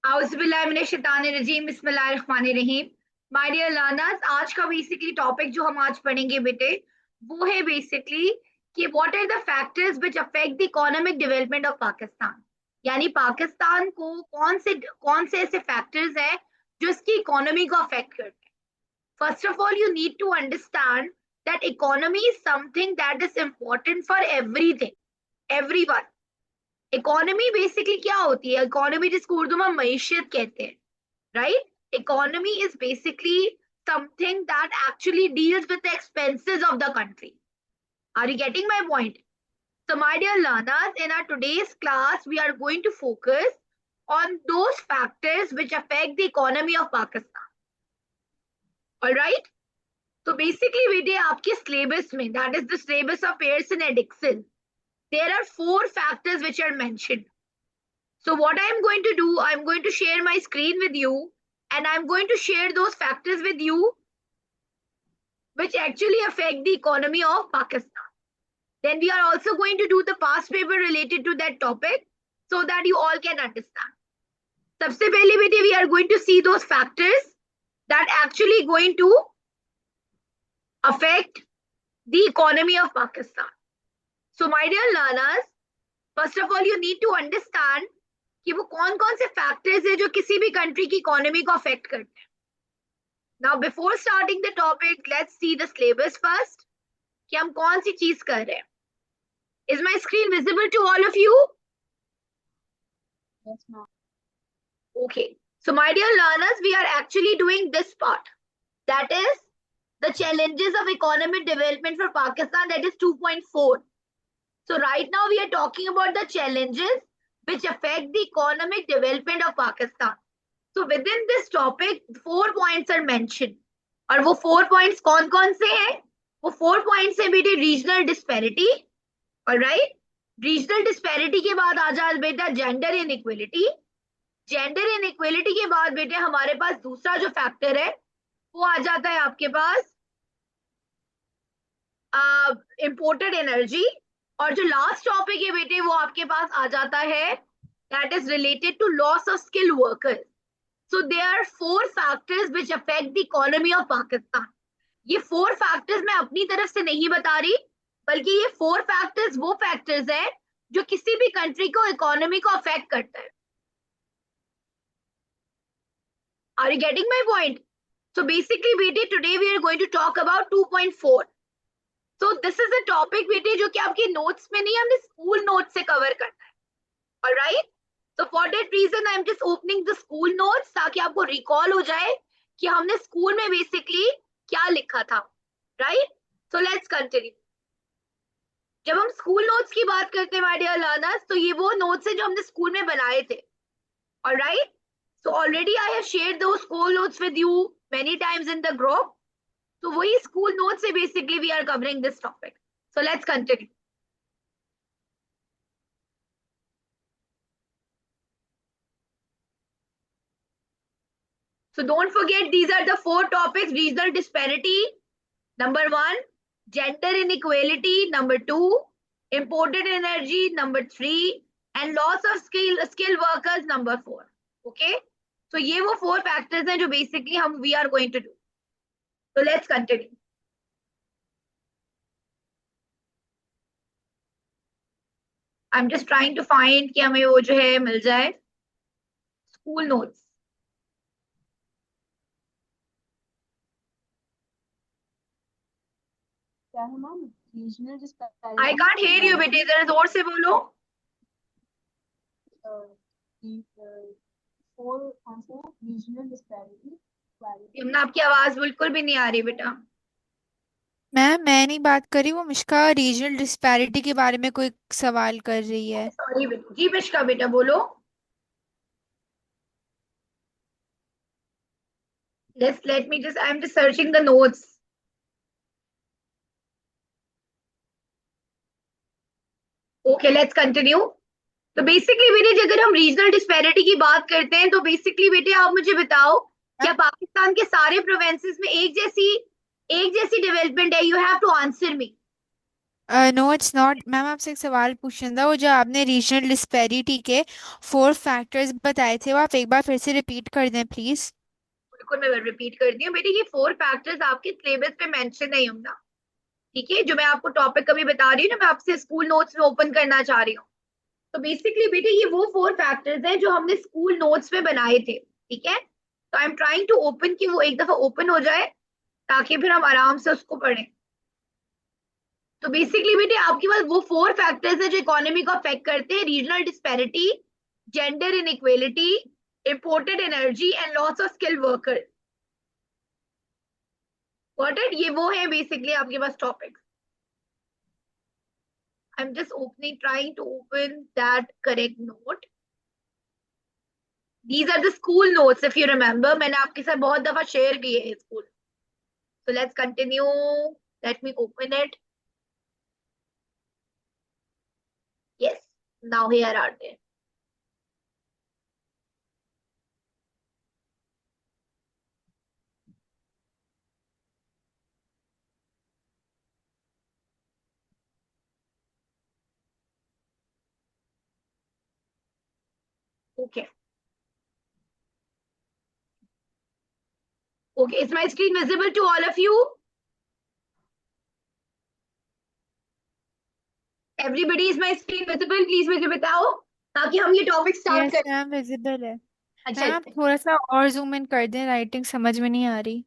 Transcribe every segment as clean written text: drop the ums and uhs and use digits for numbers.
आउज़ुबिल्लाहिमिनश्शैतानिर्रजीम बिस्मिल्लाहिर्रहमानिर्रहीम। My dear learners, आज का बेसिकली टॉपिक जो हम आज पढ़ेंगे बेटे, वो है बेसिकली कि what are the factors which affect the economic development of Pakistan. यानी पाकिस्तान को कौन से ऐसे फैक्टर्स हैं जो इसकी इकोनॉमी को अफेक्ट करते हैं। First of all, you need to understand that economy is something that is important for everything, everyone. Economy basically क्या होती है? इकोनॉमी जिसको उर्दू में मईशत कहते हैं, right? Economy is basically something that actually deals with the expenses of the country. Are you getting my point? So, my dear learners, in our today's class, we are going to focus on those factors which affect the economy of Pakistan. All right? So, basically, बेटे आपके syllabus में, that is the syllabus of Pearson and Dixon, there are 4 factors which are mentioned. So, what I am going to do, I am going to share my screen with you, and I'm going to share those factors with you which actually affect the economy of Pakistan. Then we are also going to do the past paper related to that topic so that you all can understand. सबसे पहले बेटे we are going to see those factors that actually going to affect the economy of Pakistan. So my dear learners, first of all you need to understand कि वो कौन-कौन से factors है जो किसी भी country की economy को affect करते हैं. Now, before starting the topic, let's see the syllabus first. कि हम कौन सी चीज कर रहे हैं. Is my screen visible to all of you? Yes, ma'am. Okay. So, my dear learners, we are actually doing this part. That is the challenges of economic development for Pakistan. That is 2.4. So, right now we are talking about the challenges which affect the economic development of Pakistan. So, within this topic, 4 points are mentioned. और वो 4 points कौन-कौन से हैं? वो 4 points है बेटे regional disparity, alright. Regional disparity के बाद आ जाए बेटा जेंडर इनइक्वालिटी. जेंडर इनइक्वालिटी के बाद बेटे हमारे पास दूसरा जो फैक्टर है वो आ जाता है आपके पास इंपोर्टेड एनर्जी. और जो लास्ट टॉपिक है बेटे वो आपके पास आ जाता है that is related to loss of skill workers. So there are 4 factors which affect the economy of Pakistan. ये 4 factors मैं अपनी तरफ से नहीं बता रही, बल्कि ये 4 factors वो factors है जो किसी भी country को economy को affect करता है. Are you getting my point? So basically बेटे today we are going to talk about 2.4. So this is a topic बेटे जो कि आपके notes में नहीं, हमने school notes से cover करना है. All right? So for that reason I am just opening the school notes ताकि आपको recall हो जाए कि हमने स्कूल में बेसिकली क्या लिखा था. राइट? So let's continue. जब हम स्कूल नोट्स की बात करते हैं माय डियर लर्नर्स, तो ये वो नोट्स है जो हमने स्कूल में बनाए थे. Alright? So already I have shared those school notes with you many times in the group. तो वही स्कूल नोट्स से basically we are covering this topic. So let's continue. So don't forget, these are the 4 topics: regional disparity, number 1; gender inequality, number 2; imported energy, number 3; and loss of skill workers, number 4. Okay? So ये वो 4 factors हैं जो basically we are going to do. So let's continue. I'm just trying to find कि हमें वो जो है मिल जाए school notes. क्या है ma'am? Regional disparity. I can't hear you बेटे, जरा जोर से बोलो. 4 आंसर रीजनल डिस्पैरिटी. यमुना आपकी आवाज बिल्कुल भी नहीं आ रही बेटा. मैम मैं नहीं बात कर रही, वो मिश्का रीजनल डिस्पैरिटी के बारे में कोई सवाल कर रही है. सॉरी बेटा. जी मिश्का बेटा बोलो. Let me just, I'm just searching the notes. Okay, let's continue. तो बेसिकली बेटे अगर हम रीजनल डिस्पैरिटी की बात करते हैं तो बेसिकली बेटे आप मुझे बताओ क्या पाकिस्तान के सारे प्रोविंसेस में एक जैसी डेवलपमेंट है? You have to answer me. No it's not ma'am. आपसे एक सवाल पूछना था। वो जो आपने रीजनल डिस्पैरिटी के 4 फैक्टर्स बताए थे, वो आप एक बार फिर से रिपीट कर दें प्लीज। बिल्कुल, मैं रिपीट करती हूँ बेटे, ये 4 फैक्टर्स आपके सिलेबस पे मेंशन नहीं होंगे। ठीक है, जो मैं आपको टॉपिक कभी बता रही हूँ ना, मैं आपसे स्कूल नोट्स में ओपन करना चाह रही हूँ। तो बेसिकली बेटे ये वो 4 फैक्टर्स हैं जो हमने स्कूल नोट्स में बनाए थे। ठीक है, तो I am trying to open कि वो एक दफा ओपन हो जाए, ताकि फिर हम आराम से उसको पढ़ें। तो बेसिकली बेटे आपके पास वो 4 फैक्टर्स है जो इकोनॉमी को अफेक्ट करते हैं: regional disparity, gender inequality, imported energy and loss of skilled worker. Got it? ये वो है बेसिकली आपके पास topic. I am just opening, trying to open that correct note. These are the school notes, if you remember, मैंने आपके साथ बहुत दफा शेयर किए हैं school. So let's continue. Let me open it. Yes, now here are they. Okay. Okay, is my screen visible to all of you? Everybody, is my screen visible? Please मुझे बताओ, ताकि हम ये टॉपिक स्टार्ट यस करें। Ma'am, visible है। अच्छा, ma'am आप थोड़ा सा और जूम इन कर दें, राइटिंग समझ में नहीं आ रही।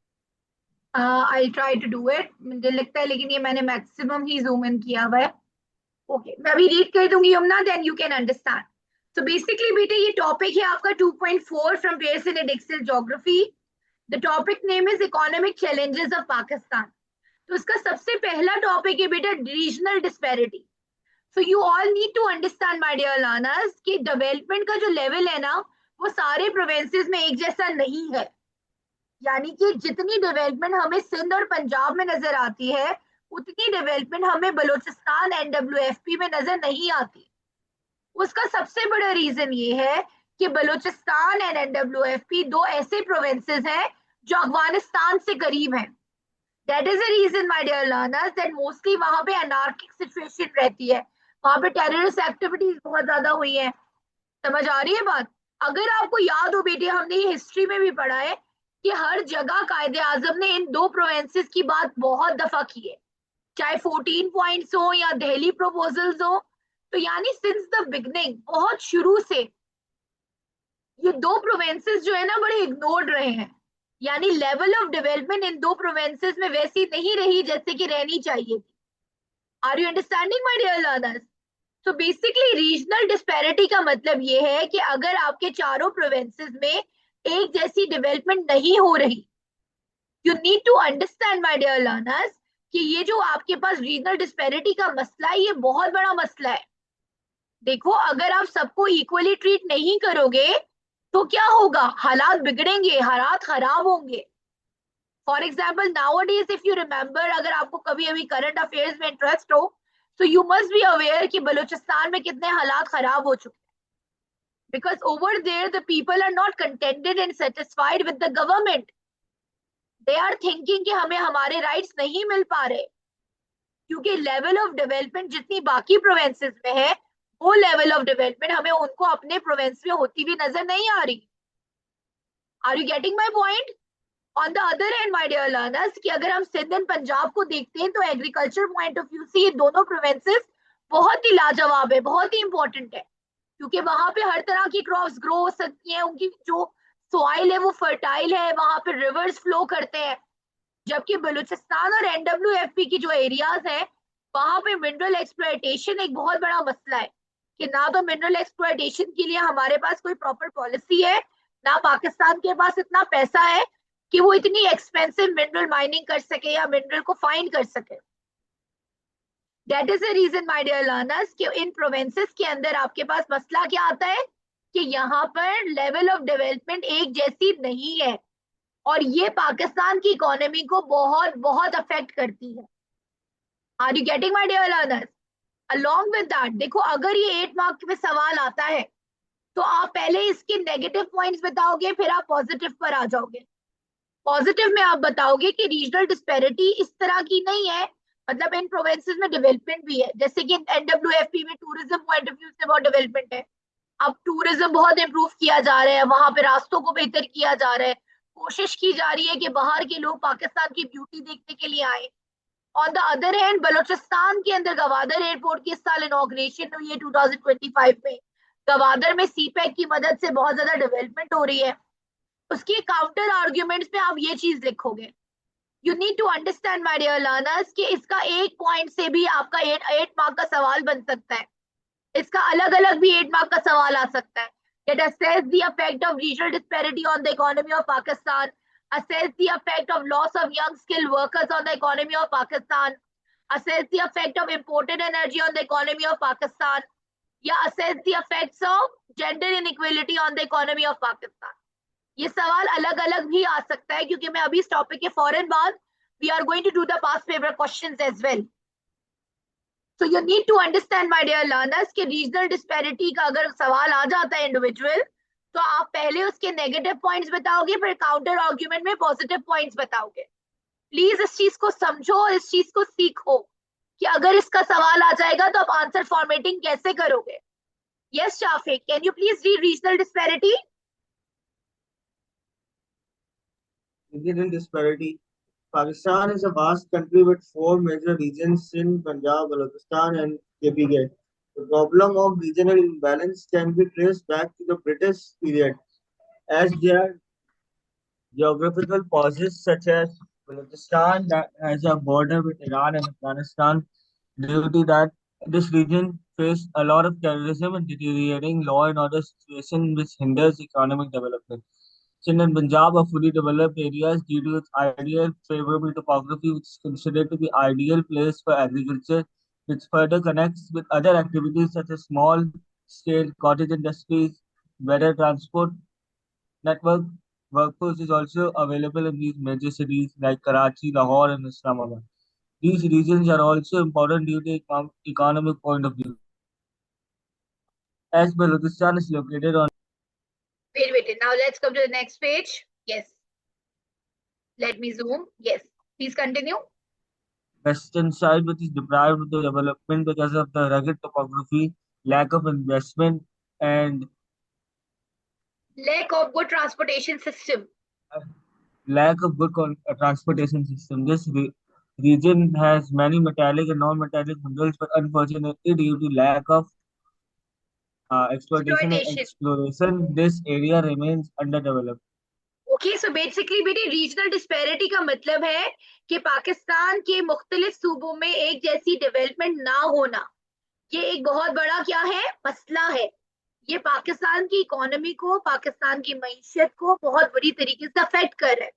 I try to do it, मुझे लगता है, लेकिन ये मैंने मैक्सिमम ही जूम इन किया हुआ है। ओके, मैं अभी रीड कर दूंगी Yamuna, then you can understand. So basically बेटे ये टॉपिक है आपका 2.4 from Pearson and Excel geography. The topic name is economic challenges of Pakistan. तो इसका सबसे पहला टॉपिक है बेटा regional disparity. So you all need to understand my dear learners कि डेवलपमेंट का जो लेवल है ना, वो सारे प्रोविंसेस में एक जैसा नहीं है। यानी कि जितनी डेवलपमेंट हमें सिंध और पंजाब में नजर आती है, उतनी डेवलपमेंट हमें बलूचिस्तान NWFP में नजर नहीं आती। उसका सबसे बड़ा रीजन ये है कि बलूचिस्तान एंड NWFP दो ऐसे प्रोविंसेस हैं जो अफगानिस्तान से करीब हैं। That is the reason my dear learners that mostly वहां पे अनार्किक सिचुएशन रहती है। वहां पे टेररिस्ट एक्टिविटीज बहुत ज्यादा हुई है। समझ आ रही है बात? अगर आपको याद हो बेटे, हमने ये हिस्ट्री में भी पढ़ा है कि हर जगह कायदे आजम ने इन दो प्रोविंसेस की बात बहुत दफा की है, चाहे 14 पॉइंट्स हो या दिल्ली प्रपोजल्स हो। तो यानी सिंस द बिगनिंग, बहुत शुरू से ये दो प्रोविंसेस जो है ना, बड़े इग्नोर्ड रहे हैं। यानी लेवल ऑफ डेवलपमेंट इन दो प्रोविंसेस में वैसी नहीं रही जैसे कि रहनी चाहिए थी। Are you understanding my dear learners? तो बेसिकली रीजनल डिस्पैरिटी का मतलब ये है कि अगर आपके चारों प्रोविंसेस में एक जैसी डेवलपमेंट नहीं हो रही, you need to understand my dear learners कि ये जो आपके पास रीजनल डिस्पैरिटी का मसला है, ये बहुत बड़ा मसला है। देखो, अगर आप सबको इक्वली ट्रीट नहीं करोगे तो क्या होगा? हालात बिगड़ेंगे, हालात खराब होंगे। For example now days, if you remember, अगर आपको कभी अभी करंट अफेयर्स में इंटरेस्ट हो, तो यू मस्ट बी अवेयर कि बलूचिस्तान में कितने हालात खराब हो चुके हैं। Because over there the people are not contented and satisfied with the government. They are thinking कि हमें हमारे राइट्स नहीं मिल पा रहे, क्योंकि लेवल ऑफ डेवलपमेंट जितनी बाकी प्रोविंसेस में है, वो लेवल ऑफ डेवलपमेंट हमें उनको अपने प्रोविंस में होती हुई नजर नहीं आ रही। Are you getting my point? On the other hand my dear learners, कि अगर हम सिंध एंड पंजाब को देखते हैं, तो एग्रीकल्चर पॉइंट ऑफ व्यू से ये दोनों प्रोविंसेस बहुत ही लाजवाब है, बहुत ही इंपॉर्टेंट है। क्योंकि वहां पे हर तरह की क्रॉप्स ग्रो हो सकती हैं, उनकी जो सॉइल है वो फर्टाइल है, वहां पे रिवर्स फ्लो करते हैं। जबकि बलूचिस्तान और NWFP की जो एरियाज है, वहां पे मिनरल एक्सप्लॉयटेशन एक बहुत बड़ा मसला है। कि ना तो मिनरल एक्सप्लॉयटेशन के लिए हमारे पास कोई प्रॉपर पॉलिसी है, ना पाकिस्तान के पास इतना पैसा है कि वो इतनी एक्सपेंसिव मिनरल माइनिंग कर सके या मिनरल को फाइंड कर सके। That is the reason my dear learners कि इन प्रोविंसेस के अंदर आपके पास मसला क्या आता है कि यहाँ पर लेवल ऑफ डेवलपमेंट एक जैसी नहीं है, और ये पाकिस्तान की इकोनॉमी को बहुत बहुत अफेक्ट करती है। Are you getting my dear learners? Along with that, देखो, अगर ये 8 मार्क में सवाल आता है, तो आप पहले इसके नेगेटिव पॉइंट्स बताओगे, फिर आप पॉजिटिव पर आ जाओगे। पॉजिटिव में आप बताओगे कि रीजनल डिस्पैरिटी इस तरह की नहीं है मतलब इन प्रोविंसेस में डेवलपमेंट भी है, जैसे कि एनडब्ल्यूएफपी में टूरिज्म पॉइंट ऑफ व्यू से बहुत डेवलपमेंट है। अब टूरिज्म बहुत इम्प्रूव किया जा रहा है, वहां पे रास्तों को बेहतर किया जा रहा है, कोशिश की जा रही है कि बाहर के लोग पाकिस्तान की ब्यूटी देखने के लिए आए। On the other hand Balochistan के अंदर गवादर एयरपोर्ट की इस साल इनॉग्रेशन हुई है 2025 में। गवादर में सीपैक की मदद से बहुत ज्यादा डेवलपमेंट हो रही है। उसकी काउंटर आर्ग्यूमेंट्स में आप ये चीज लिखोगे, you need to understand my dear learners कि इसका एक पॉइंट से भी आपका 8 मार्क का सवाल बन सकता है, इसका अलग अलग भी 8 मार्क का सवाल आ सकता है। It assess the effect of regional disparity on the economy of Pakistan, assess the effect of loss of young skilled workers on the economy of Pakistan, assess the effect of imported energy on the economy of Pakistan, या assess the effects of gender inequality on the economy of Pakistan। ये सवाल अलग अलग भी आ सकता है, क्योंकि मैं अभी इस टॉपिक के फौरन बाद we are going to do the past paper questions as well। So you need to understand my dear learners कि रीजनल डिस्पैरिटी का अगर सवाल आ जाता है इंडिविजुअल, तो आप पहले उसके नेगेटिव पॉइंट्स बताओगे, फिर काउंटर आर्ग्यूमेंट में पॉजिटिव पॉइंट्स बताओगे। प्लीज इस चीज को समझो और इस चीज को सीखो कि अगर इसका सवाल आ जाएगा तो आप आंसर फॉर्मेटिंग कैसे करोगे। Yes Shafiq, can you please read regional disparity? Regional disparity. Pakistan is a vast country with four major regions: Sindh, Punjab, Balochistan, and KPK. The problem of regional imbalance can be traced back to the British period, as their geographical pauses, such as Balochistan, that has a border with Iran and Afghanistan. Due to that, this region faced a lot of terrorism and deteriorating law and order situation, which hinders economic development. Sindh and Punjab are fully developed areas due to its ideal favorable topography, which is considered to be ideal place for agriculture, which further connects with other activities such as small scale cottage industries, better transport network. Workforce is also available in these major cities like Karachi, Lahore, and Islamabad. These regions are also important due to economic point of view. As Balochistan is located on Wait. Now let's come to the next page. Yes. Let me zoom. Yes. Please continue. western side, which is deprived of the development because of the rugged topography, lack of investment, and Lack of good transportation system. lack of good transportation system. This region has many metallic and non-metallic minerals, but unfortunately, due to lack of exploitation and Exploitation. exploration, this area remains underdeveloped. Okay, so basically बेटी regional disparity का मतलब है कि पाकिस्तान के मुख्तलिफ सूबों में एक जैसी डेवलपमेंट ना होना, ये एक बहुत बड़ा क्या है, मसला है। ये पाकिस्तान की इकोनॉमी को, पाकिस्तान की मईशत को बहुत बुरी तरीके से अफेक्ट कर रहा है।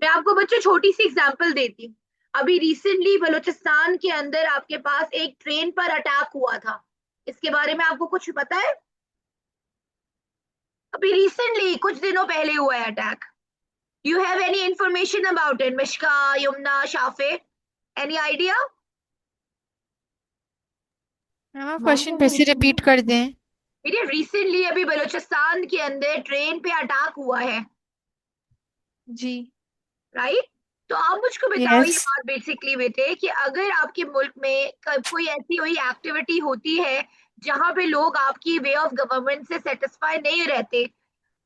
मैं आपको बच्चों छोटी सी एग्जांपल देती हूँ। अभी रिसेंटली बलूचिस्तान के अंदर आपके पास एक ट्रेन पर अटैक हुआ था, इसके बारे में आपको कुछ पता है? अभी रिसेंटली कुछ दिनों पहले हुआ है attack. You have any information about it, Mishka, Yumna, Shafiq? Any idea? Ma'am आप क्वेश्चन फिर से रिपीट कर दें। मेरे रिसेंटली अभी बलूचिस्तान के अंदर ट्रेन पे अटैक हुआ है, जी। राइट? तो आप मुझको बताओ ये यस। बात बेसिकली बेटे कि अगर आपके मुल्क में कोई ऐसी कोई एक्टिविटी होती है जहां पे लोग आपकी वे ऑफ गवर्नमेंट से सेटिस्फाई नहीं रहते,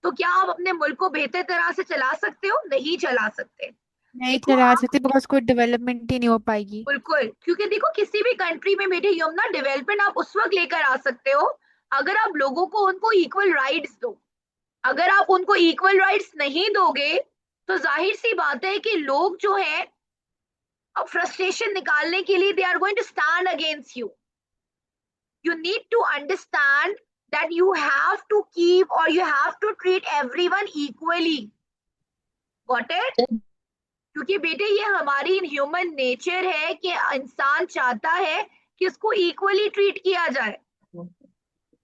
तो क्या आप अपने मुल्क को बेहतर तरह से चला सकते हो? नहीं चला सकते। नहीं देखो चला आप, सकते बिकॉज कोई डेवलपमेंट ही नहीं हो पाएगी। बिल्कुल, क्योंकि देखो किसी भी कंट्री में बेटे यमुना डेवलपमेंट आप उस वक्त लेकर आ सकते हो अगर आप लोगों को उनको इक्वल राइट्स दो। अगर आप उनको इक्वल राइट्स नहीं दोगे तो जाहिर सी बात है कि लोग जो है अब फ्रस्ट्रेशन निकालने के लिए they are going to stand against you. You need to understand that you have to keep or you have to treat everyone equally. Got it? क्योंकि बेटे ये हमारी ह्यूमन नेचर है कि इंसान चाहता है कि उसको इक्वली ट्रीट किया जाए।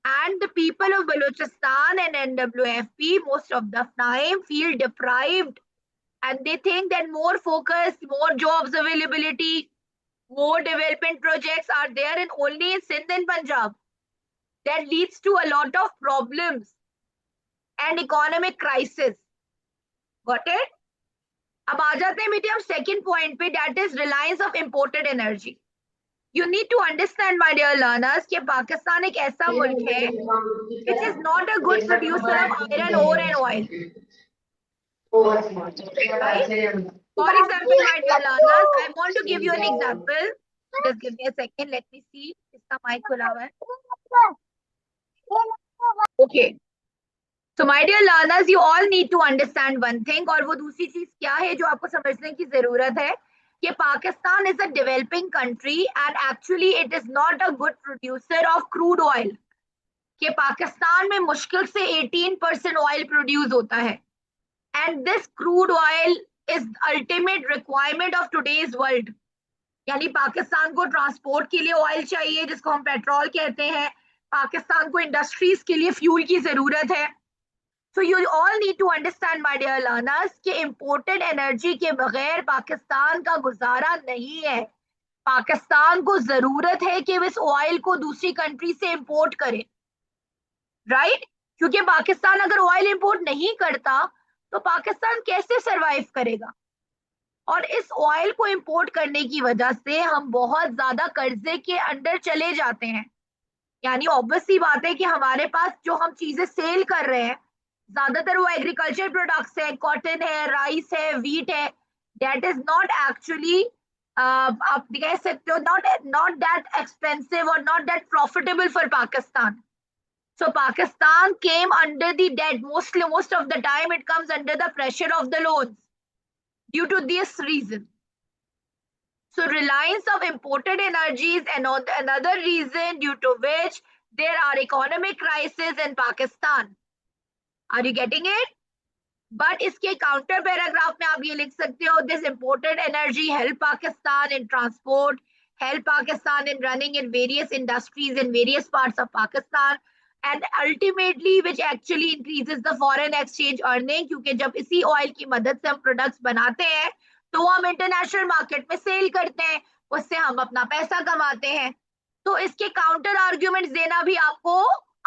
And the people of Balochistan and NWFP most of the time feel deprived, and they think that more focus, more jobs availability, more development projects are there and only in Sindh and Punjab. That leads to a lot of problems and economic crisis. Got it? अब आ जाते हैं बेटे हम second point पे, that is reliance of imported energy. You need to understand my dear learners कि पाकिस्तान एक ऐसा मुल्क है which is not a good producer of iron ore and oil, right? For example, my dear learners, I want to give you an example. Just give me a second. Let me see. इसका mic खुला हुआ है. Okay. So my dear learners, you all need to understand one thing. और वो दूसरी चीज क्या है जो आपको समझने की जरूरत है कि Pakistan is a developing country and actually it is not a good producer of crude oil. कि पाकिस्तान में मुश्किल से 18% ऑयल प्रोड्यूस होता है and this crude oil is ultimate requirement of today's world. यानी पाकिस्तान को ट्रांसपोर्ट के लिए ऑयल चाहिए जिसको हम पेट्रोल कहते हैं, पाकिस्तान को इंडस्ट्रीज के लिए फ्यूल की जरूरत है. So you all need to understand my dear learners कि इंपोर्टेड एनर्जी के बगैर पाकिस्तान का गुजारा नहीं है. पाकिस्तान को जरूरत है कि इस ऑयल को दूसरी कंट्री से इंपोर्ट करे, राइट? क्योंकि पाकिस्तान अगर ऑयल इंपोर्ट नहीं करता तो पाकिस्तान कैसे सरवाइव करेगा? और इस ऑयल को इंपोर्ट करने की वजह से हम बहुत ज्यादा कर्जे के अंडर चले जाते हैं. यानी ऑब्वियस सी बात है कि हमारे पास जो हम चीजें सेल कर रहे हैं ज्यादातर वो एग्रीकल्चर प्रोडक्ट्स है, कॉटन है, राइस है, व्हीट है. दैट इज नॉट एक्चुअली आप कह सकते हो नॉट दैट एक्सपेंसिव और not that profitable for Pakistan. So Pakistan came under the debt. Most of the time it comes under the pressure of the loans due to this reason. So reliance of imported energy is another reason due to which there are economic crises in Pakistan. Are you getting it? But इसके counter paragraph में आप ये लिख सकते हो, this imported energy help Pakistan in transport, help Pakistan in running in various industries in various parts of Pakistan. And ultimately which actually increases the foreign exchange earning, क्योंकि जब इसी ऑयल की मदद से हम प्रोडक्ट्स बनाते हैं तो वो हम इंटरनेशनल मार्केट में सेल करते हैं, उससे हम अपना पैसा कमाते हैं. तो इसके काउंटर आर्ग्यूमेंट्स देना भी आपको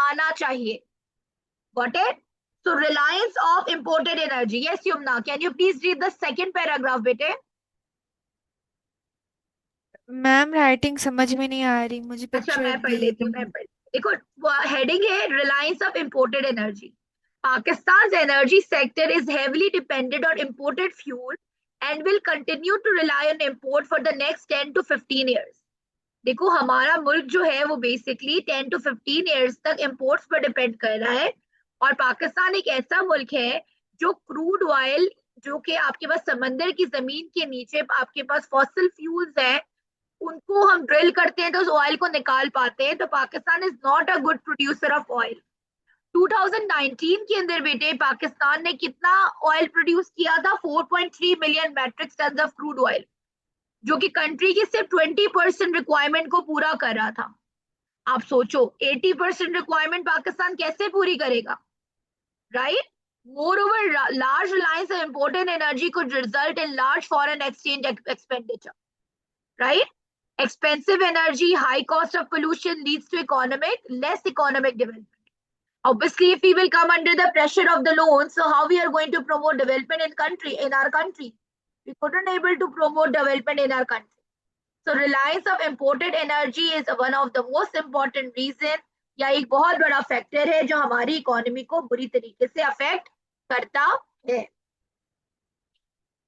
आना चाहिए. Got it? So reliance of imported energy. Yes, Yumna, can you please read the second paragraph, बेटे? मैम राइटिंग समझ में नहीं आ रही मुझे, अच्छा पिक्चर मैं पढ़ लेती हूँ. देखो हेडिंग है Reliance of imported energy. Pakistan's energy sector is heavily dependent on imported fuel and will continue to rely on import for the next 10 to 15 years. देखो हमारा मुल्क जो है वो बेसिकली 10 to 15 years तक imports पर डिपेंड कर रहा है. और पाकिस्तान एक ऐसा मुल्क है जो क्रूड ऑयल, जो कि आपके पास समंदर की जमीन के नीचे आपके पास फॉसिल फ्यूल्स है, उनको हम ड्रिल करते हैं तो उस ऑयल को निकाल पाते हैं. तो Pakistan is not a good producer of oil. 2019 के अंदर बेटे पाकिस्तान ने कितना ऑयल प्रोड्यूस किया था? 4.3 million metric ton of crude oil, जो कि कंट्री की सिर्फ 20% रिक्वायरमेंट को पूरा कर रहा था. आप सोचो 80% रिक्वायरमेंट पाकिस्तान कैसे पूरी करेगा, right? Moreover, large reliance on imported energy could result in large foreign exchange expenditure, right? Expensive energy, high cost of pollution leads to less economic development. Obviously, if we will come under the pressure of the loans, so how we are going to promote development in our country? We couldn't able to promote development in our country. So reliance of imported energy is one of the most important reason, या एक बहुत बड़ा factor है जो हमारी economy को बुरी तरीके से अफेक्ट करता है.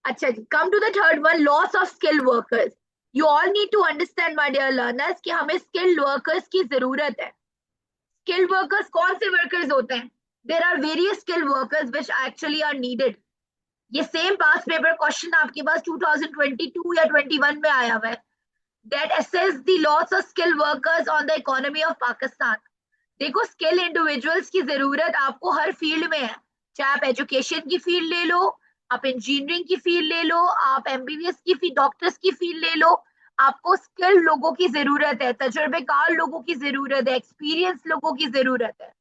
अच्छा जी, come to the third one, loss of skilled workers. You all need to understand, my dear learners, कि हमें skilled workers की जरूरत है. Skilled workers कौन से workers होते हैं? There are various skilled workers which actually are needed. ये सेम पास पेपर क्वेश्चन आपके पास 2022 या 21 में आया हुआ है. That assess the loss of skilled workers on the economy of Pakistan. देखो स्किल इंडिविजुअल्स की जरूरत आपको हर फील्ड में है, चाहे आप एजुकेशन की फील्ड ले लो, आप इंजीनियरिंग की फील्ड ले लो, आप एमबीबीएस की फील्ड, डॉक्टर्स की फील्ड ले लो. आपको स्किल्ड लोगों की जरूरत है, तजुर्बेकार लोगों की जरूरत है, एक्सपीरियंस लोगों की जरूरत है.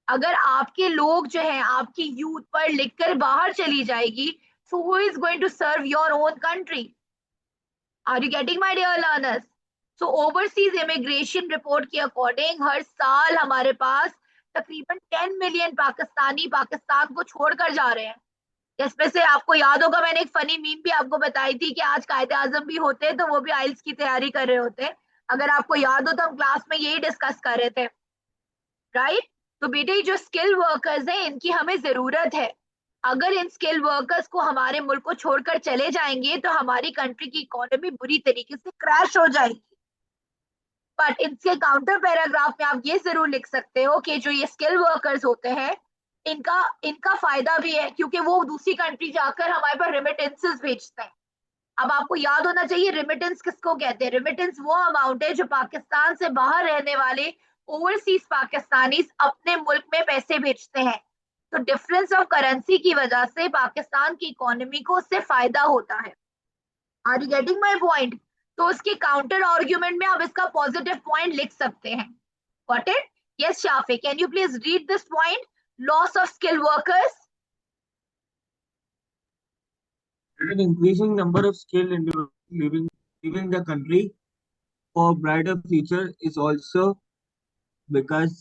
अगर आपके लोग जो है आपकी यूथ पढ़ लिख कर बाहर चली जाएगी, so who is going to serve your own country? Are you getting my dear learners? So overseas immigration report के अकॉर्डिंग हर साल हमारे पास तकरीबन 10 मिलियन पाकिस्तानी पाकिस्तान को छोड़कर जा रहे हैं. जिसमें से आपको याद होगा मैंने एक फनी मीम भी आपको बताई थी कि आज कायदे आजम भी होते हैं तो वो भी आइल्स की तैयारी कर रहे होते हैं। अगर आपको याद हो तो हम क्लास में यही डिस्कस कर रहे थे, राइट। तो बेटे ये जो स्किल वर्कर्स हैं इनकी हमें जरूरत है। अगर इन स्किल वर्कर्स को हमारे मुल्क को छोड़कर चले जाएंगे तो हमारी कंट्री की इकोनॉमी बुरी तरीके से क्रैश हो जाएगी। बट इसके काउंटर पैराग्राफ में आप ये जरूर लिख सकते हो कि जो ये स्किल वर्कर्स होते हैं इनका इनका फायदा भी है क्योंकि वो दूसरी कंट्री जाकर हमारे पास रेमिटेंसेस भेजते हैं। अब आपको याद होना चाहिए रेमिटेंस किसको कहते हैं। रेमिटेंस वो अमाउंट है जो पाकिस्तान से बाहर रहने वाले ओवरसीज पाकिस्तानीज अपने मुल्क में पैसे भेजते हैं। तो डिफरेंस ऑफ करेंसी की वजह से पाकिस्तान की इकोनॉमी को उससे फायदा होता है। Are you getting my point? तो उसके काउंटर आर्ग्यूमेंट में आप इसका पॉजिटिव पॉइंट लिख सकते हैं। Got it? Yes Shafi, can you please read this point? Loss of skill workers. An increasing number of skilled individuals leaving the country for brighter future because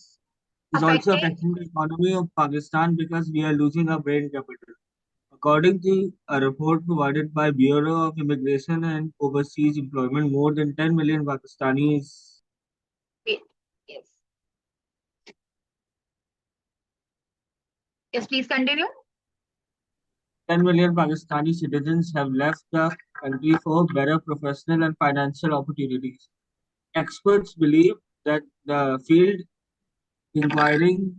is also affecting affecting the economy of Pakistan because we are losing our brain capital. According to a report provided by Bureau of Immigration and Overseas Employment, more than 10 million Pakistanis wait, yes, yes, please continue. 10 million Pakistani citizens have left the country for better professional and financial opportunities. Experts believe that the inquiring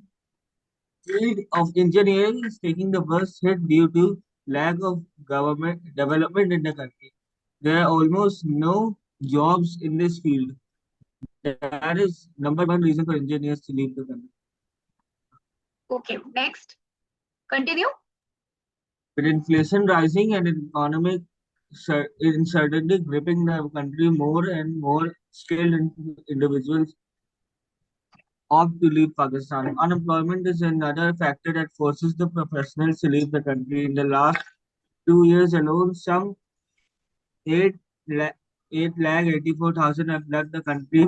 field of engineering is taking the worst hit due to lack of government development in the country. There are almost no jobs in this field. That is number one reason for engineers to leave the country. Okay, next, continue. With inflation rising and economic uncertainty gripping the country, more and more skilled individuals opt to leave Pakistan. Unemployment is another factor that forces the professionals to leave the country. In the last 2 years alone, some 8 lakh, 8,84,000 have left the country.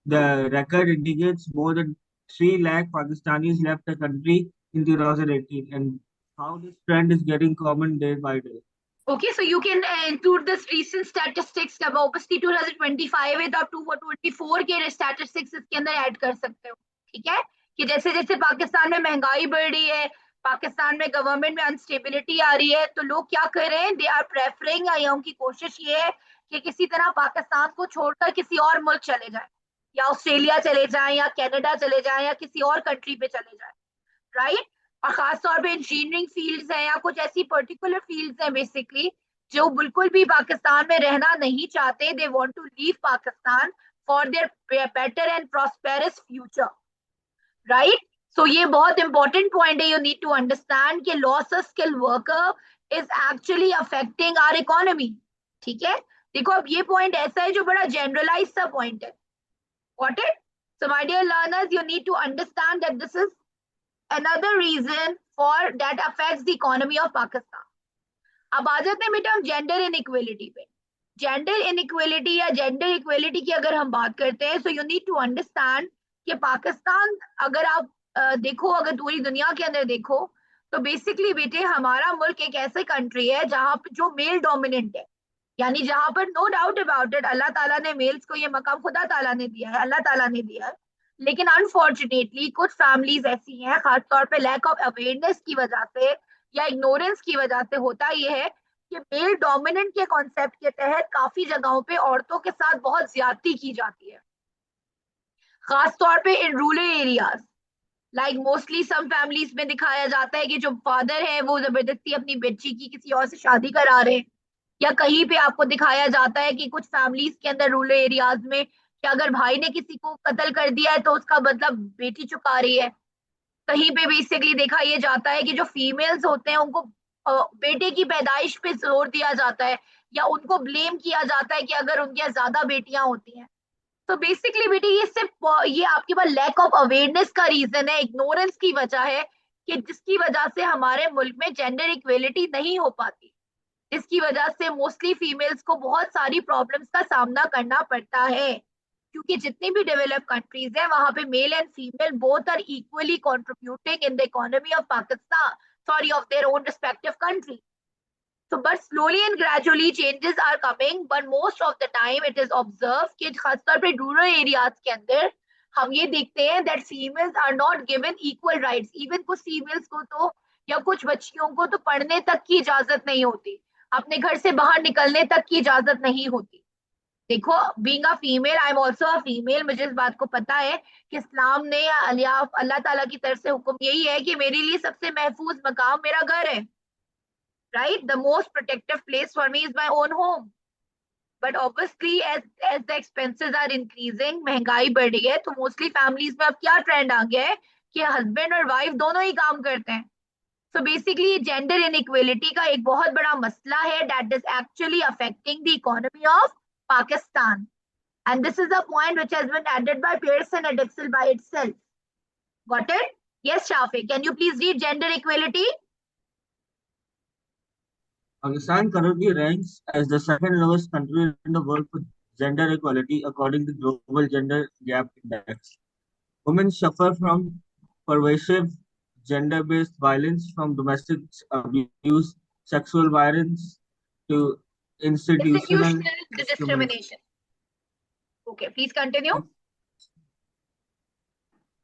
The record indicates more than 3 lakh Pakistanis left the country in 2018, and how this trend is getting common day by day. Okay, so you can include this recent statistics अब obviously 2025 है तो आप 2024 के statistics इसके अंदर add कर सकते हो। ठीक है कि जैसे जैसे पाकिस्तान में महंगाई बढ़ रही है, पाकिस्तान में गवर्नमेंट में अनस्टेबिलिटी आ रही है, तो लोग क्या कर रहे हैं, दे आर प्रेफरिंग, या उनकी कोशिश ये है कि किसी तरह पाकिस्तान को छोड़कर किसी और मुल्क चले जाए, या ऑस्ट्रेलिया चले जाए, या कनाडा चले जाए, या किसी और कंट्री पे चले जाए, राइट। और खासतौर पे इंजीनियरिंग फील्ड्स हैं या कुछ ऐसी पर्टिकुलर फील्ड्स हैं बेसिकली जो बिल्कुल भी पाकिस्तान में रहना नहीं चाहते, they want to leave Pakistan for their better and prosperous future, right. So ये बहुत इंपॉर्टेंट पॉइंट है, यू नीड टू अंडरस्टैंड कि loss of skill worker is actually affecting our economy. ठीक है, देखो अब ये पॉइंट ऐसा है जो बड़ा जनरलाइज सा पॉइंट है। Got it? So my dear learners, you need to understand that this is another reason for that affects the economy of Pakistan. अब आ जाते हैं बेटा हम जेंडर इनइक्वेलिटी पे। जेंडर इनइक्वेलिटी या जेंडर इक्वेलिटी की अगर हम बात करते हैं, so you need to understand कि पाकिस्तान अगर आप देखो, अगर पूरी दुनिया के अंदर देखो, तो बेसिकली बेटे हमारा मुल्क एक ऐसे कंट्री है जहां पे जो मेल डोमिनेंट है, यानी जहां पर नो डाउट अबाउट इट अल्लाह ताला ने मेल्स को ये मकाम खुदा ताला ने दिया है, अल्लाह ताला ने दिया है। लेकिन अनफॉर्चुनेटली कुछ फैमिलीज ऐसी हैं, खासतौर पे लैक ऑफ अवेयरनेस की वजह से या इग्नोरेंस की वजह से होता ये है कि मेल डोमिनेंट के कॉन्सेप्ट के तहत काफी जगहों पे औरतों के साथ बहुत ज्यादती की जाती है, खासतौर पे in rural areas. Like mostly some families में दिखाया जाता है कि जो फादर है वो जबरदस्ती अपनी बच्ची की किसी और से शादी करा रहे हैं, या कहीं पे आपको दिखाया जाता है कि कुछ फैमिलीज के अंदर रूरल एरियाज में कि अगर भाई ने किसी को कत्ल कर दिया है तो उसका मतलब बेटी चुका रही है। कहीं पे बेसिकली देखा ये जाता है कि जो फीमेल्स होते हैं उनको बेटे की पैदाइश पे जोर दिया जाता है, या उनको ब्लेम किया जाता है कि अगर उनके यहाँ ज्यादा बेटियां होती हैं। तो बेसिकली बेटे ये सिर्फ ये आपके पास लैक ऑफ अवेयरनेस का रीजन है, इग्नोरेंस की वजह है कि जिसकी वजह से हमारे मुल्क में जेंडर इक्वेलिटी नहीं हो पाती, जिसकी वजह से मोस्टली फीमेल्स को बहुत सारी प्रॉब्लम्स का सामना करना पड़ता है। क्योंकि जितनी भी डेवलप्ड कंट्रीज हैं वहां पे male and female both are equally contributing in the economy of Pakistan, sorry, of their own respective country. So, but slowly and gradually changes are coming, but most of the time it is observed कि खासतौर पे rural areas के अंदर हम ये देखते हैं that females are not given equal rights. Even कुछ females को तो या कुछ बच्चियों को तो पढ़ने तक की इजाजत नहीं होती, अपने घर से बाहर निकलने तक की इजाजत नहीं होती. देखो, being a female, I am also a female, मुझे इस बात को पता है कि इस्लाम ने या अल्लाह ताला की तरफ से हुक्म यही है कि मेरे लिए सबसे महफूज मकाम मेरा घर है. Right, the most protective place for me is my own home. But obviously as the expenses are increasing, महंगाई बढ़ रही है, तो मोस्टली फैमिलीज में अब क्या ट्रेंड आ गया है कि हस्बैंड और वाइफ दोनों ही काम करते हैं. सो बेसिकली जेंडर इनइक्वालिटी का एक बहुत बड़ा मसला है that is actually affecting the economy of Pakistan. And this is a point which has been added by Pearson and Excel by itself. Got it? Yes, Shafiq, can you please read gender equality? Pakistan currently ranks as the second lowest country in the world for gender equality according to Global Gender Gap Index. Women suffer from pervasive gender-based violence, from domestic abuse, sexual violence, to institutional discrimination. Discrimination. Okay, please continue.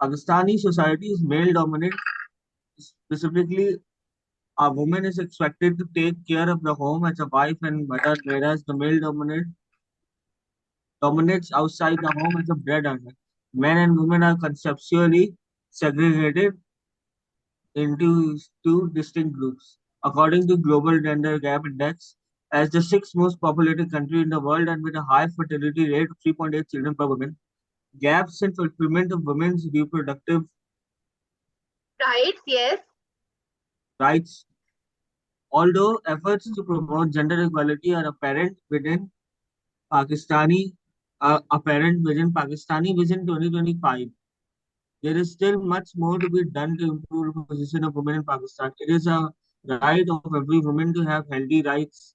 Pakistani society is male-dominant. Specifically, a woman is expected to take care of the home as a wife and mother, whereas the male dominates outside the home as a breadwinner. Men and women are conceptually segregated into two distinct groups. According to Global Gender Gap Index, as the sixth most populated country in the world and with a high fertility rate of 3.8 children per woman, gaps in fulfillment of women's reproductive rights. Although efforts to promote gender equality are apparent within Pakistani Vision 2025, there is still much more to be done to improve the position of women in Pakistan. It is a right of every woman to have healthy rights,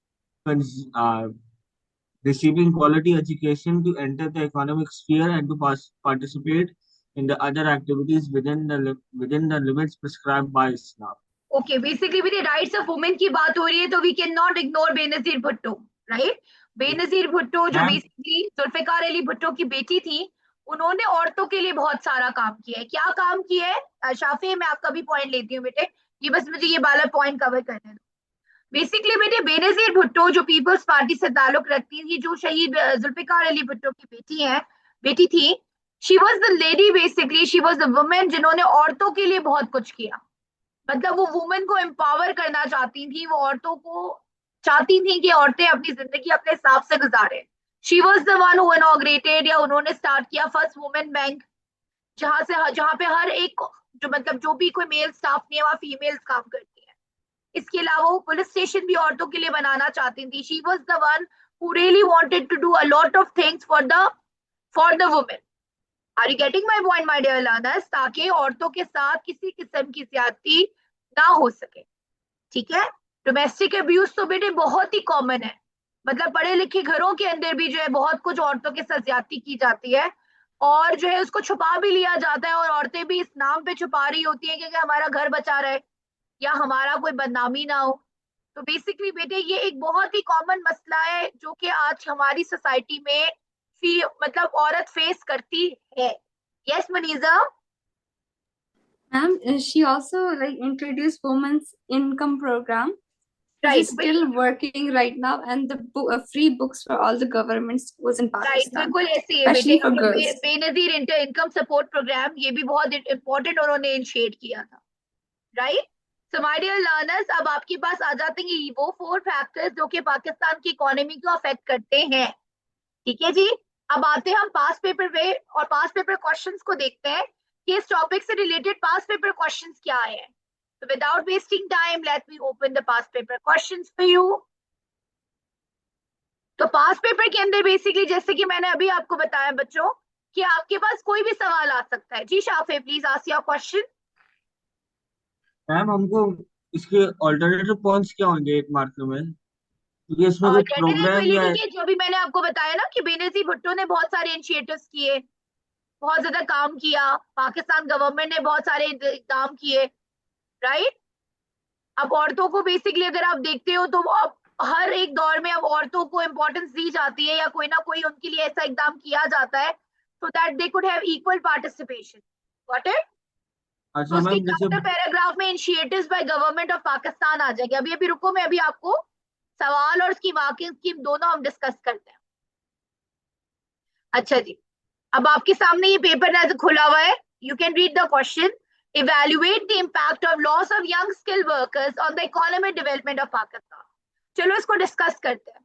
receiving quality education, to enter the economic sphere, and to participate in the other activities within the limits prescribed by Islam. Okay, basically with the rights of women की बात हो रही है, तो we cannot ignore Benazir Bhutto, right? Benazir Bhutto जो basically Zulfikar Ali Bhutto की बेटी थी, उन्होंने औरतों के लिए बहुत सारा काम किया है. क्या काम किया है शाफी? मैं आपका भी पॉइंट लेती हूँ बेटे, ये बस मुझे ये वाला पॉइंट कवर करने दो. बेसिकली बेटे बेनजीर भुट्टो जो पीपल्स पार्टी से ताल्लुक रखती थी, जो शहीद जुल्फिकार अली भुट्टो की बेटी थी, she was the lady, basically she was the women जिन्होंने औरतों के लिए बहुत कुछ किया. मतलब वो वुमेन को एम्पावर करना चाहती थी, वो औरतों को चाहती थी कि औरतें अपनी जिंदगी अपने हिसाब से गुजारे. She was the one who inaugurated, या उन्होंने स्टार्ट किया फर्स्ट वुमेन बैंक, जहाँ पे हर एक जो भी कोई मेल स्टाफ नहीं है वहाँ फीमेल्स काम करती है. इसके अलावा वो पुलिस स्टेशन भी औरतों के लिए बनाना चाहती थी. She was the one who really wanted to do a lot of things for the women. Are you getting my point, my dear learners? ताकि औरतों के साथ किसी किस्म की ज्यादती ना हो सके. ठीक है? डोमेस्टिक अब्यूज तो बेटे बहुत ही कॉमन है. मतलब पढ़े लिखे घरों के अंदर भी जो है बहुत कुछ औरतों के साथ ज्यादती की जाती है, और जो है उसको छुपा भी लिया जाता है, और औरतें भी इस नाम पे छुपा रही होती है कि हमारा घर बचा रहे या हमारा कोई बदनामी ना हो. तो बेसिकली बेटे ये एक बहुत ही कॉमन मसला है जो कि आज हमारी सोसाइटी में मतलब औरत फेस करती है. Yes, Muniza. Ma'am, she also introduced women's income program. Right. She's still working right now, and the free books for all the government schools in Right, Pakistan. बिल्कुल ऐसे ही Especially for बेटे. girls. Benazir income support programme ये भी बहुत important उन्होंने initiate किया था. Right. So my dear learners, अब आपके पास आ जाते हैं वो 4 फैक्टर्स जो कि पाकिस्तान की इकोनॉमी को अफेक्ट करते हैं. ठीक है जी. अब आते हैं हम पास पेपर पे और पास पेपर क्वेश्चंस को देखते हैं कि इस टॉपिक से रिलेटेड पास पेपर क्वेश्चंस क्या आए हैं. तो without wasting time let me open the pass paper questions for you. तो पास पेपर के अंदर बेसिकली जैसे कि मैंने अभी आपको बताया बच्चों कि आपके पास कोई भी सवाल आ सकता है. जी Shafay, please ask your question. Ma'am हमको इसके ऑल्टरनेटिव पॉइंट्स क्या होंगे 1 मार्क में? क्योंकि इसमें कोई प्रोग्राम या जो भी मैंने आपको बताया ना कि बेनजीर भुट्टो ने बहुत सारे इनिशिएटिव्स किए, बहुत ज्यादा काम किया, पाकिस्तान गवर्नमेंट ने बहुत सारे इकदाम किए. राइट. अब औरतों को बेसिकली अगर आप देखते हो तो अब हर एक दौर में अब औरतों को इम्पोर्टेंस दी जाती है या कोई ना कोई उनके लिए ऐसा एग्जाम किया जाता है so that they could have equal participation. Got it? तो अच्छा उसके मैम, जैसे काउंटर पैराग्राफ में initiatives by government of Pakistan आ जाएंगे. अभी अभी रुको, मैं अभी आपको सवाल और उसकी मार्किंग स्कीम दोनों हम डिस्कस करते हैं. अच्छा जी, अब आपके सामने ये पेपर नजर खुला हुआ है. You can read the question. Evaluate the impact of loss of young skilled workers on the economic development of Pakistan. चलो इसको डिस्कस करते हैं.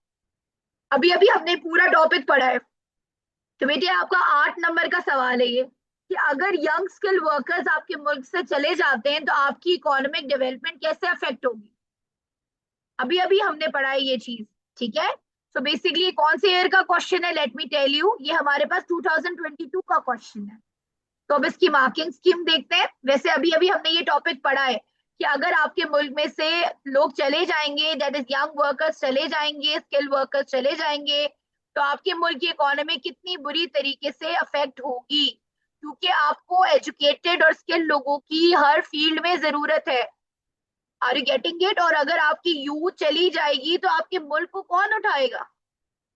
अभी अभी हमने पूरा टॉपिक पढ़ा है. तो बेटे आपका 8 नंबर का सवाल है ये कि अगर यंग स्किल वर्कर्स आपके मुल्क से चले जाते हैं तो आपकी इकोनॉमिक डेवलपमेंट कैसे अफेक्ट होगी. अभी अभी हमने पढ़ा है ये चीज. ठीक है. सो बेसिकली कौन से ईयर का क्वेश्चन है, लेट मी टेल यू. ये हमारे पास 2022 का क्वेश्चन है. तो अब इसकी मार्किंग स्कीम देखते हैं. वैसे अभी अभी हमने ये टॉपिक पढ़ा है कि अगर आपके मुल्क में से लोग चले जाएंगे, दैट इज यंग वर्कर्स चले जाएंगे, स्किल वर्कर्स चले जाएंगे, तो आपके मुल्क की इकोनॉमी कितनी बुरी तरीके से अफेक्ट होगी. क्योंकि आपको एजुकेटेड और स्किल लोगों की हर फील्ड में जरूरत है. Are you getting it? और अगर आपकी यूथ चली जाएगी तो आपके मुल्क को कौन उठाएगा.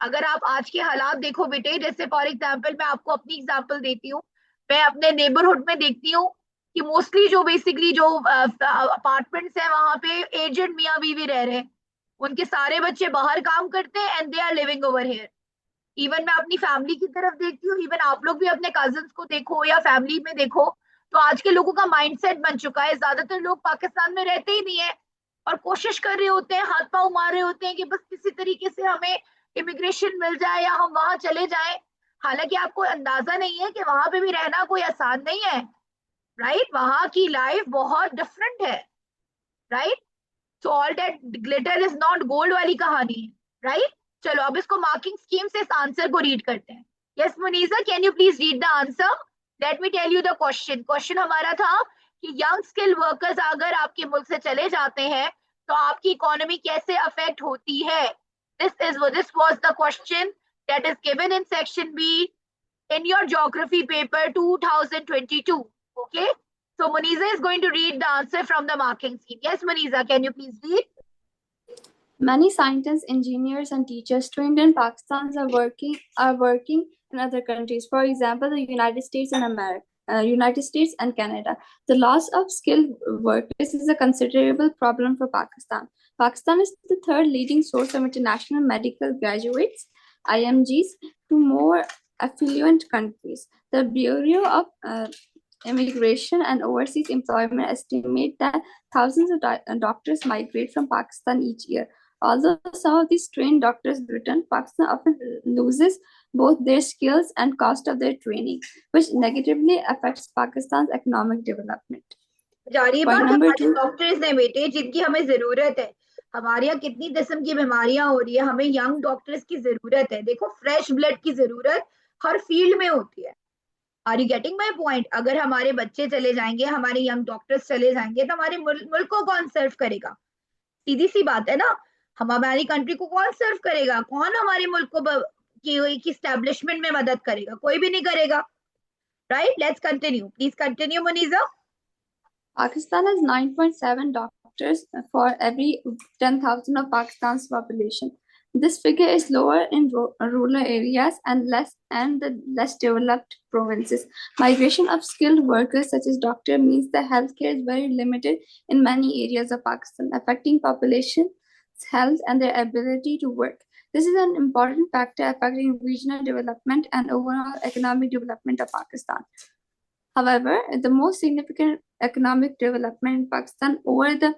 अगर आप आज के हालात देखो बेटे, जैसे फॉर एग्जाम्पल मैं आपको अपनी एग्जाम्पल देती हूँ. मैं अपने नेबरहुड में देखती हूँ कि मोस्टली जो बेसिकली जो अपार्टमेंट्स हैं वहां पे एजेड मियाँ बीवी रह रहे हैं. उनके सारे बच्चे बाहर काम करते हैं and they are living over here. Even मैं अपनी फैमिली की तरफ देखती हूँ, इवन आप लोग भी अपने कजिन्स को देखो या फैमिली में देखो, तो आज के लोगों का माइंडसेट बन चुका है. ज्यादातर लोग पाकिस्तान में रहते ही नहीं है और कोशिश कर रहे होते हैं, हाथ पांव मार रहे होते हैं कि बस किसी तरीके से हमें इमिग्रेशन मिल जाए या हम वहां चले जाएं. हालांकि आपको अंदाजा नहीं है कि वहां पे भी रहना कोई आसान नहीं है. राइट? वहां की लाइफ बहुत डिफरेंट है. Right? So all that glitter is not gold वाली कहानी है. राइट? चलो अब इसको मार्किंग स्कीम से इस आंसर को रीड करते हैं. Yes Munisa, can you please read the answer. Let me tell you the question. Question हमारा था कि यंग स्किल वर्कर्स अगर आपके मुल्क से चले जाते हैं तो आपकी इकोनॉमी कैसे अफेक्ट होती है. this was the question that is given in section B in your geography paper 2022. Okay, so Muniza is going to read the answer from the marking scheme. Yes Muniza, can you please read? Many scientists, engineers, and teachers trained in Pakistan are working in other countries. For example, the United States and Canada. The loss of skilled workers is a considerable problem for Pakistan. Pakistan is the third leading source of international medical graduates, IMGs, to more affluent countries. The Bureau of Immigration and Overseas Employment estimate that thousands of doctors migrate from Pakistan each year. Although some of these trained doctors return, Pakistan often loses both their skills and cost of their training, which negatively affects Pakistan's economic development. जारी Point बात number हमारे two. Doctors हैं बेटे जिनकी हमें जरूरत है. हमारे यहाँ कितनी किस्म की बीमारियां हो रही है, हमें यंग डॉक्टर्स की जरूरत है. देखो फ्रेश ब्लड की जरूरत हर फील्ड में होती है. Are you getting my point? अगर हमारे बच्चे चले जाएंगे, हमारे यंग डॉक्टर्स चले जाएंगे तो हमारे मुल्क को कौन सर्व करेगा. सीधी सी बात है ना. हम हमारी कंट्री को कौन सर्व करेगा, कौन हमारे मुल्क को की एस्टेब्लिशमेंट में मदद करेगा? कोई भी नहीं करेगा. Right? Let's continue. Please continue Muneeza. Pakistan has 9.7 doctors for every 10,000 of Pakistan's population. This figure is lower in rural areas and the less developed provinces. Migration of skilled workers such as doctor means that healthcare is very limited in many areas of Pakistan, affecting population's health and their ability to work. This is an important factor affecting regional development and overall economic development of Pakistan. However, the most significant economic development in Pakistan over the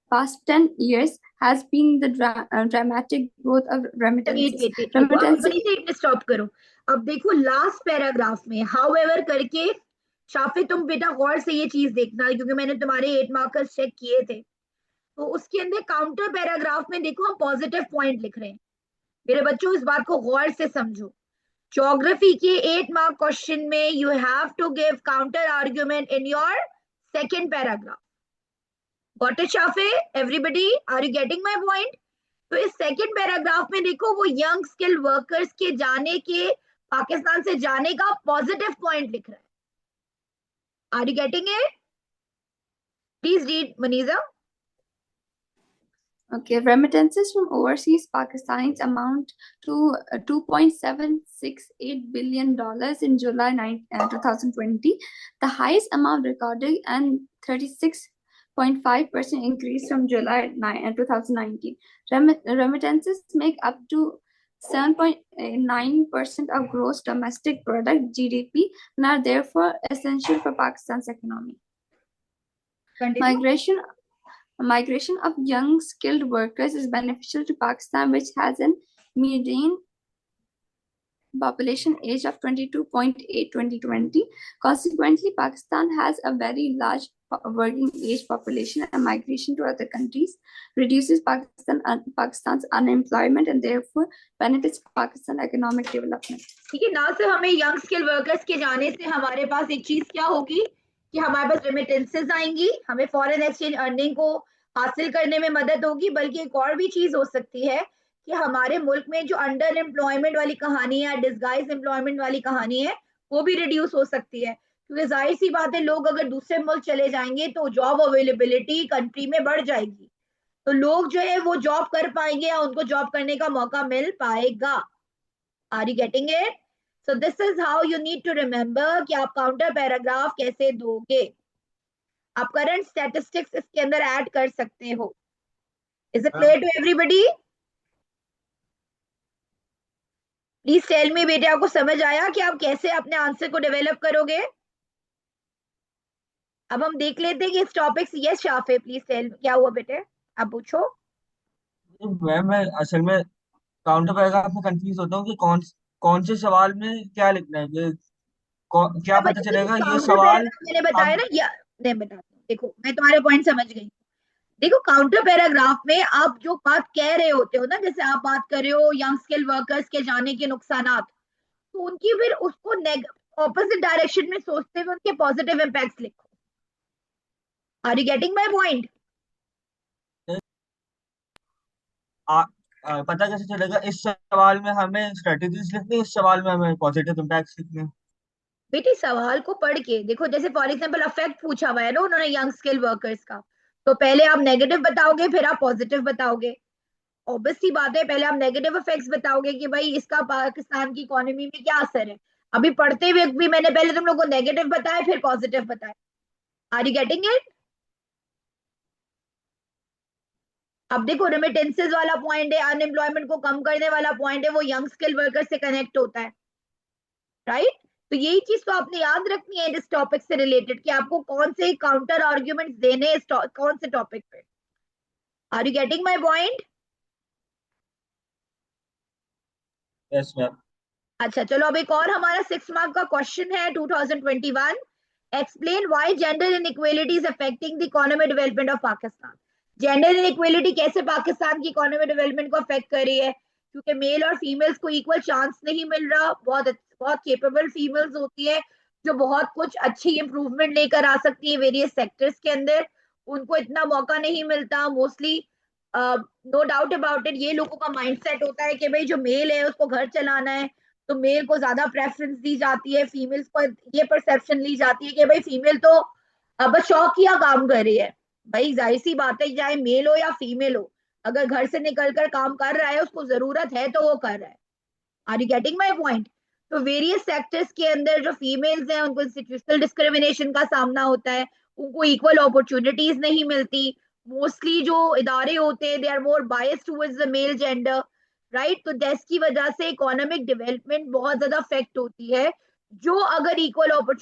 past 10 years has been the dramatic growth of remittances. Stop करो. अब देखो last paragraph में however करके, शाफी तुम बेटा गौर से ये चीज देखना क्योंकि मैंने तुम्हारे 8 मार्कर्स चेक किए थे. तो उसके अंदर काउंटर पैराग्राफ में देखो हम पॉजिटिव पॉइंट लिख रहे हैं. मेरे बच्चों इस बात को गौर से समझो. ज्योग्राफी के 8 मार्क क्वेश्चन में you have to give counter argument in your second paragraph. Got it Shafay? Everybody, are you getting my point? तो इस सेकंड पैराग्राफ में देखो वो यंग स्किल वर्कर्स के जाने के, पाकिस्तान से जाने का पॉजिटिव पॉइंट लिख रहा है. Are you getting it? Please read Muneeza. Okay, remittances from overseas Pakistanis amount to $2.768 billion in July 2020, the highest amount recorded, and 36.5% increase from July 2019. Remittances make up to 7.9% of gross domestic product (GDP) and are therefore essential for Pakistan's economy. Continue. Migration of young skilled workers is beneficial to Pakistan, which has a median population age of 22.8 2020. Consequently, Pakistan has a very large working age population, and migration to other countries reduces Pakistan's unemployment and therefore benefits Pakistan economic development. ठीक है ना। सिर्फ हमें young skill workers के जाने से हमारे पास एक चीज क्या होगी कि हमारे पास रेमिटेंसेस आएंगी, हमें फॉरेन एक्सचेंज अर्निंग को हासिल करने में मदद होगी। बल्कि एक और भी चीज हो सकती है कि हमारे मुल्क में जो अंडर एम्प्लॉयमेंट वाली कहानी है, डिसगाइज एम्प्लॉयमेंट वाली कहानी है, वो भी रिड्यूस हो सकती है। क्योंकि जाहिर सी बात है, लोग अगर दूसरे मुल्क चले जाएंगे तो जॉब अवेलेबिलिटी कंट्री में बढ़ जाएगी, तो लोग जो है वो जॉब कर पाएंगे या उनको जॉब करने का मौका मिल पाएगा। Are you getting it? So this is how you need to remember कि आप काउंटर पैराग्राफ कैसे दोगे। आप करंट स्टैटिस्टिक्स इसके अंदर ऐड कर सकते हो। Is it clear to everybody? Please tell me बेटे, आपको समझ आया कि आप कैसे अपने आंसर को डेवलप करोगे? अब हम देख लेते हैं कि इस टॉपिक से। यस शाफे, प्लीज टेल क्या हुआ बेटे, आप पूछो। मैम मैं असल में काउंटर पैराग्राफ में कंफ्यूज होता हूँ कि कौन से सवाल में क्या लिखना है, क्या पता चलेगा ये सवाल मैंने बताया ना, या नहीं बता, देखो मैं तुम्हारे पॉइंट समझ गई। देखो काउंटर पैराग्राफ में आप जो बात कह रहे होते हो ना, जैसे आप बात कर रहे हो यंग स्किल वर्कर्स के जाने के नुकसानात, तो उनकी फिर उसको ऑपोजिट डायरेक्शन में सोचते हुए उनके पॉजिटिव इम्पैक्ट्स लिखो। Are you getting my point? पता कैसे चलेगा इस सवाल में हमें स्ट्रेटेजीज लिखनी है, इस सवाल में हमें पॉजिटिव इम्पैक्ट्स लिखने हैं? बेटी सवाल को पढ़ के देखो, जैसे फॉर एग्जांपल अफेक्ट पूछा हुआ है ना उन्होंने यंग स्किल वर्कर्स का, तो पहले आप नेगेटिव बताओगे फिर आप पॉजिटिव बताओगे। ऑब्वियस सी बात है, पहले आप नेगेटिव इफेक्ट्स बताओगे कि भाई इसका पाकिस्तान की इकोनॉमी में क्या असर है। अभी पढ़ते हुए भी मैंने पहले तुम लोग को नेगेटिव बताया फिर पॉजिटिव बताया। Are you getting it? अब देखो रेमिटेंसेस वाला पॉइंट है, अनएम्प्लॉयमेंट को कम करने वाला पॉइंट है, वो यंग स्किल वर्कर से कनेक्ट होता है, राइट? तो यही चीज तो आपने याद रखनी है इस टॉपिक से रिलेटेड कि आपको कौन से काउंटर आर्ग्यूमेंट्स देने हैं कौन से टॉपिक पे। Are you getting my point? Yes ma'am. अच्छा चलो, अब एक और हमारा 6 मार्क का क्वेश्चन है 2021। Explain why gender inequality is affecting the economic development of Pakistan. Gender inequality कैसे पाकिस्तान की इकोनॉमिक डेवलपमेंट को अफेक्ट कर रही है? क्योंकि मेल और फीमेल्स को इक्वल चांस नहीं मिल रहा। बहुत केपेबल फीमेल्स होती है जो बहुत कुछ अच्छी इंप्रूवमेंट लेकर आ सकती है वेरियस सेक्टर्स के अंदर, उनको इतना मौका नहीं मिलता mostly. No doubt about it, ये लोगों का माइंडसेट होता है कि भाई जो मेल है उसको घर चलाना है, तो मेल को ज्यादा प्रेफरेंस दी जाती है। फीमेल्स को ये परसेप्शन ली जाती है कि भाई फीमेल तो बस शौकिया काम कर रही है। भाई जाहिर सी बात है, चाहे मेल हो या फीमेल हो, अगर घर से निकलकर काम कर रहा है, उसको जरूरत है तो वो कर रहा है। Are you getting my point? तो वेरियस सेक्टर्स के अंदर जो फीमेल्स हैं उनको इंस्टीट्यूशनल डिस्क्रिमिनेशन का सामना होता है, उनको इक्वल अपॉर्चुनिटीज नहीं मिलती। मोस्टली जो इदारे होते हैं they are more biased towards the male gender, right? तो जिसकी वजह से इकोनॉमिक डेवलपमेंट बहुत ज्यादा अफेक्ट होती है। जो अगर इक्वल अपॉर्चुनिटी